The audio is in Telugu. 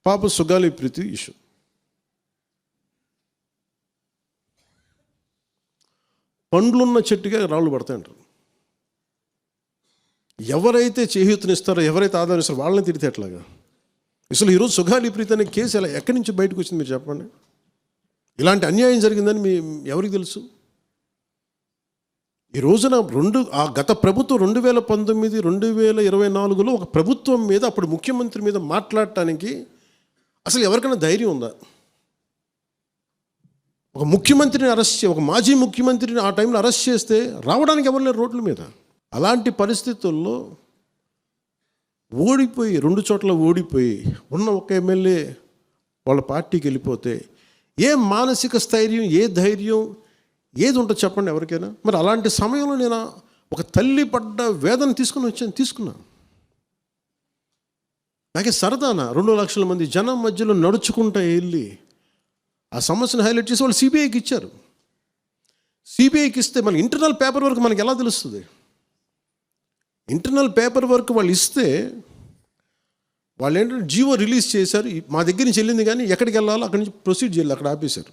పాప సుగాలి ప్రీతి ఇష్యూ. పండ్లున్న చెట్టుగా రాళ్ళు పడతాయంటారు. ఎవరైతే చేయూతనిస్తారో, ఎవరైతే ఆదరిస్తారో వాళ్ళని తిడితే ఎట్లాగా? అసలు ఈరోజు సుగాలి ప్రీతి అనే కేసు ఎలా ఎక్కడి నుంచి బయటకు వచ్చింది మీరు చెప్పండి. ఇలాంటి అన్యాయం జరిగిందని ఎవరికి తెలుసు? ఈ రోజున గత ప్రభుత్వం 2019, 2024లో ఒక ప్రభుత్వం మీద, అప్పుడు ముఖ్యమంత్రి మీద మాట్లాడటానికి అసలు ఎవరికైనా ధైర్యం ఉందా? ఒక ముఖ్యమంత్రిని ఒక మాజీ ముఖ్యమంత్రిని ఆ టైంలో అరెస్ట్ చేస్తే రావడానికి ఎవరు లేరు రోడ్ల మీద. అలాంటి పరిస్థితుల్లో ఓడిపోయి 2 చోట్ల ఓడిపోయి ఉన్న ఒక ఎమ్మెల్యే వాళ్ళ పార్టీకి వెళ్ళిపోతే ఏ మానసిక స్థైర్యం, ఏ ధైర్యం, ఏది ఉంటుంది చెప్పండి ఎవరికైనా? మరి అలాంటి సమయంలో నేను ఒక తల్లి పడ్డ వేదన తీసుకున్నా. నాకే సరదానా 2 లక్షల మంది జనం మధ్యలో నడుచుకుంటూ వెళ్ళి ఆ సమస్యను హైలైట్ చేసి వాళ్ళు సిబిఐకి ఇచ్చారు. సిబిఐకి ఇస్తే మన ఇంటర్నల్ పేపర్ వర్క్ మనకి ఎలా తెలుస్తుంది? ఇంటర్నల్ పేపర్ వర్క్ వాళ్ళు ఇస్తే వాళ్ళు ఏంటంటే జీవో రిలీజ్ చేశారు, మా దగ్గర నుంచి వెళ్ళింది కానీ ఎక్కడికి వెళ్ళాలో అక్కడి నుంచి ప్రొసీడ్ చేయాలి, అక్కడ ఆపేశారు.